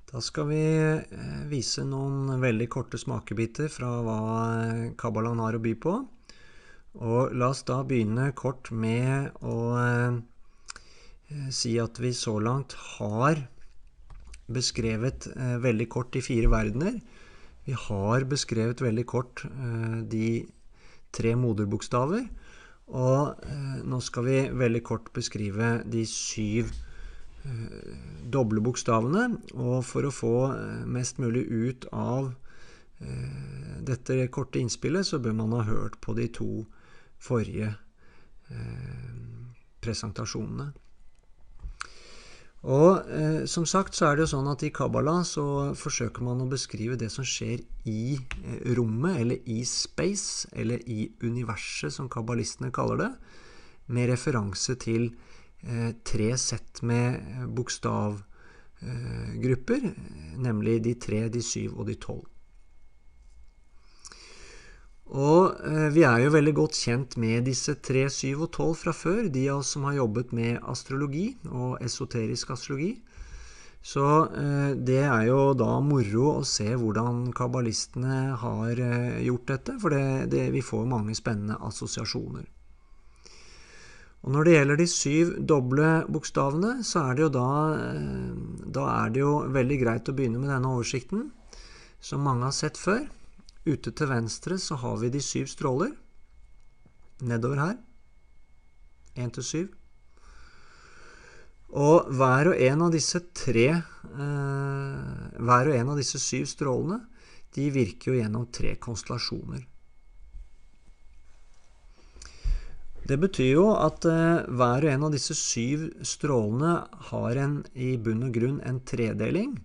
Da skal vi vise noen veldig korte smakebiter fra hva Kabbalaen har å by på. Og la oss da begynne kort med å si at vi så langt har beskrevet veldig kort de 4 verdener. Vi har beskrevet veldig kort de 3 moderbokstaver, og nå skal vi veldig kort beskrive de 7 doble bokstavene, og for å få mest mulig ut av dette korte innspillet, så bør man ha hørt på de 2 forrige presentasjonene. Og som sagt så er det jo sånn at i Kabbala så forsøker man å beskrive det som skjer i rommet, eller i space, eller i universet som kabbalistene kaller det, med referanse til 3 sett med bokstavgrupper, nemlig de 3, de 7 og de 12. Og vi er jo veldig godt kjent med disse 3, 7 og 12 fra før, de av oss som har jobbet med astrologi og esoterisk astrologi. Så det er jo da moro å se hvordan kabbalistene har gjort dette, for vi får mange spennende assosiasjoner. Og når det gjelder de 7 doble bokstavene, så er det jo da er det jo veldig greit å begynne med denne oversikten, som mange har sett før. Ute til venstre så har vi de 7 stråler, nedover her, 1 til 7. Og hver og en av disse 7 strålene, de virker jo gjennom 3 konstellasjoner. Det betyr jo at hver og en av disse 7 strålene har i bunn og grunn en tredeling.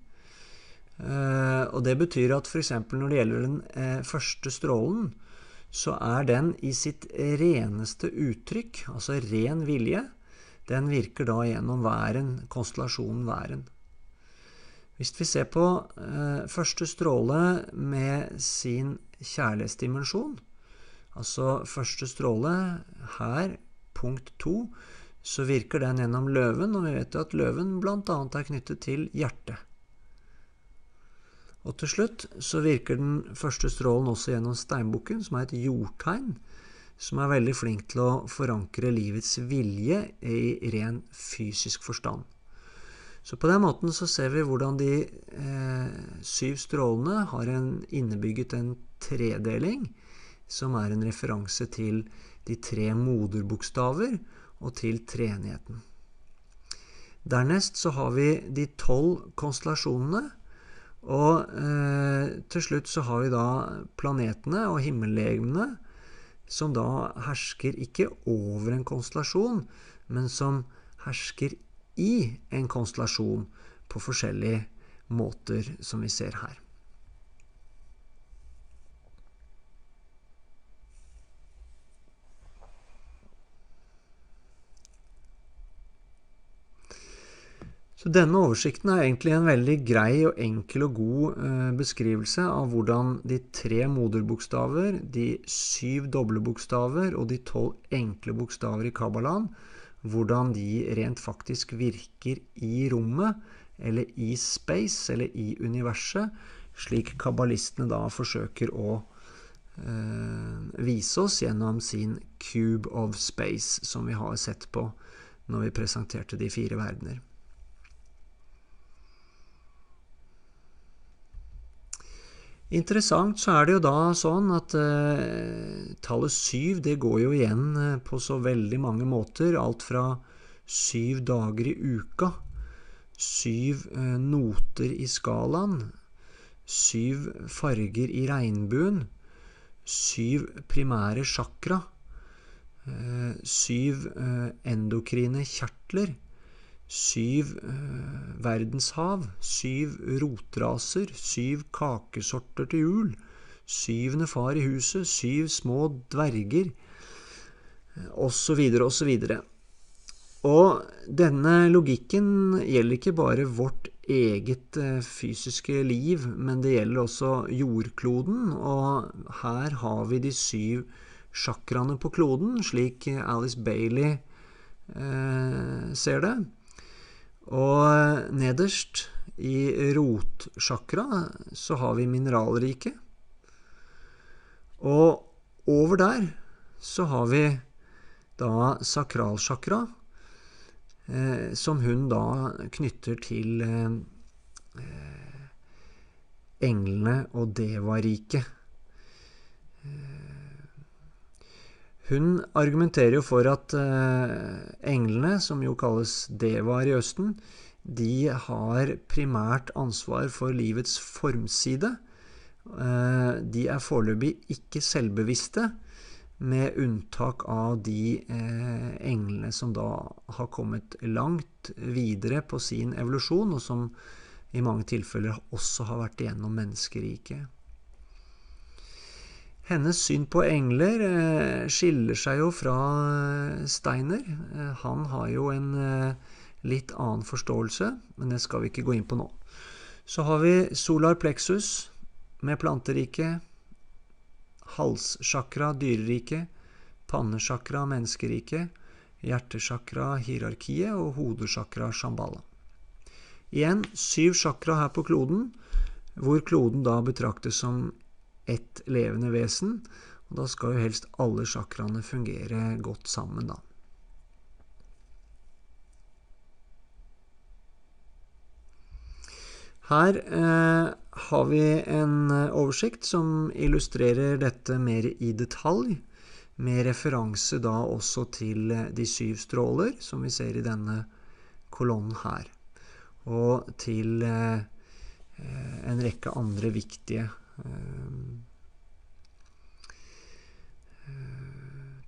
Og det betyr at for eksempel når det gjelder den første strålen, så er den i sitt reneste uttrykk, altså ren vilje, den virker da gjennom væren, konstellasjonen væren. Hvis vi ser på første stråle med sin kjærlighetsdimensjon, altså første stråle her, punkt 2, så virker den gjennom løven, og vi vet jo at løven blant annet er knyttet til hjertet. Og til slutt så virker den første strålen også gjennom steinbukken, som er et jordtegn, som er veldig flink til å forankre livets vilje i ren fysisk forstand. Så på den måten så ser vi hvordan de 7 strålene har innebygget en tredeling, som er en referanse til de 3 moderbokstaver og til treenigheten. Dernest så har vi de 12 konstellasjonene, og til slutt så har vi da planetene og himmellegemene som da hersker ikke over en konstellasjon, men som hersker i en konstellasjon på forskjellige måter som vi ser her. Så denne oversikten er egentlig en veldig grei og enkel og god beskrivelse av hvordan de 3 moderbokstaver, de 7 doble bokstaver og de 12 enkle bokstaver i Kabbalaen, hvordan de rent faktisk virker i rommet, eller i space, eller i universet, slik kabbalistene da forsøker å vise oss gjennom sin cube of space, som vi har sett på når vi presenterte de 4 verdener. Interessant så er det jo da sånn at tallet 7, det går jo igjen på så veldig mange måter, alt fra 7 dager i uka, 7 noter i skalaen, 7 farger i regnbuen, 7 primære chakra, 7 endokrine kjertler, 7 verdenshav, 7 rotraser, 7 kakesorter til jul, 7. far i huset, 7 små dverger, og så videre, og så videre. Og denne logikken gjelder ikke bare vårt eget fysiske liv, men det gjelder også jordkloden, og her har vi de 7 chakraene på kloden, slik Alice Bailey ser det. Og nederst I rotsjakra så har vi mineralriket. Og over der så har vi da sakralsjakra, som hun da knytter til englene og deva-riket. Hun argumenterer jo for at englene, som jo kalles devaer I Østen, de har primært ansvar for livets formside. De foreløpig ikke selvbevisste, med unntak av de englene som da har kommet langt videre på sin evolusjon, og som I mange tilfeller også har vært igjennom menneskeriket. Hennes syn på engler skiller seg jo fra Steiner. Han har jo en litt annen forståelse, men det skal vi ikke gå inn på nå. Så har vi solar plexus med planteriket, halssjakra, dyreriket, pannesjakra, menneskeriket, hjertesjakra, hierarkiet og hodesjakra, shambhala. Igjen, 7 sjakra her på kloden, hvor kloden da betraktes som ett levende vesen, og da skal jo helst alle sjakraene fungere godt sammen da. Her har vi en oversikt som illustrerer dette mer I detalj, med referanse da også til de 7 stråler, som vi ser I denne kolonnen her, og til en rekke andre viktige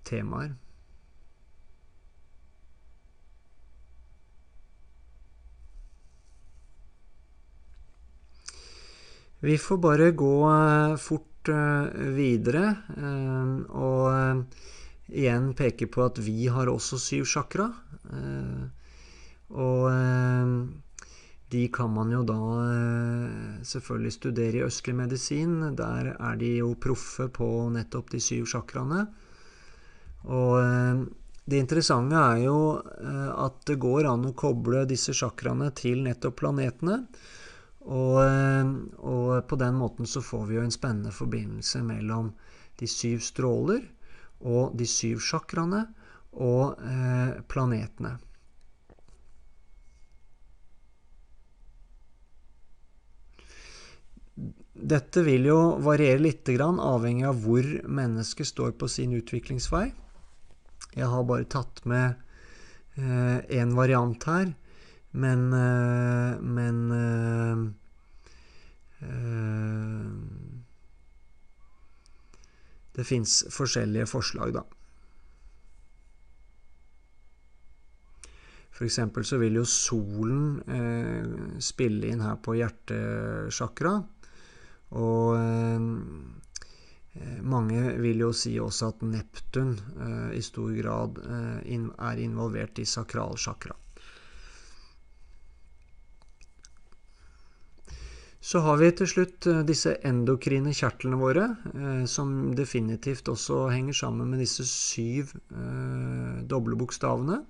temaer. Vi får bare gå fort videre, og igjen peke på at vi har også 7 sjakra, og de kan man jo da selvfølgelig studere I østlig medisin. Der de jo proffe på nettopp de 7 sjakraene. Og det interessante jo at det går an å koble disse sjakraene til nettopp planetene, og på den måten så får vi jo en spennende forbindelse mellom de 7 stråler og de 7 sjakraene og planetene. Dette vil jo variere litt grann, avhengig av hvor mennesket står på sin utviklingsvei. Jeg har bare tatt med en variant her, men det finnes forskjellige forslag da. For eksempel så vil jo solen spille inn her på hjertesjakra, og mange vil jo si også at Neptun I stor grad involvert I sakralsjakra. Så har vi til slutt disse endokrine kjertlene våre, som definitivt også henger sammen med disse 7 doble bokstavene.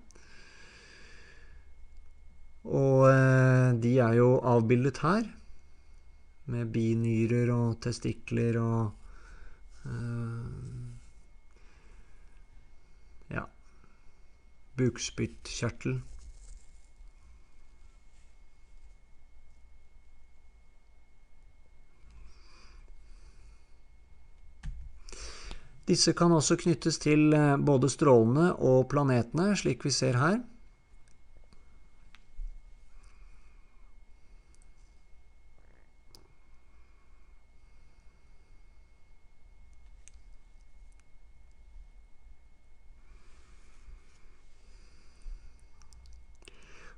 Og de jo avbildet her, med binyrer og testikler og bukspyttkjertel. Disse kan også knyttes til både strålene og planetene, slik vi ser her.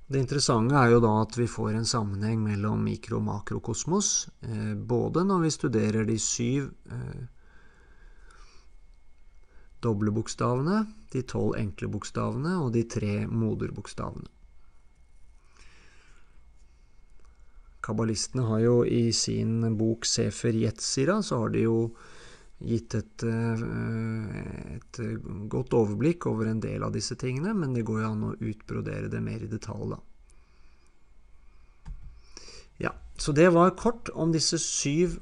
Det interessante jo da at vi får en sammenheng mellom mikro- og makrokosmos, både når vi studerer de 7 doble bokstavene, de 12 enkle bokstavene og de 3 moderbokstavene. Kabbalistene har jo I sin bok Sefer Yetzirah, så har de jo gitt et godt overblikk over en del av disse tingene, men det går jo an å utbrodere det mer I detalj da. Så det var kort om disse 7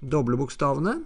doble bokstavene.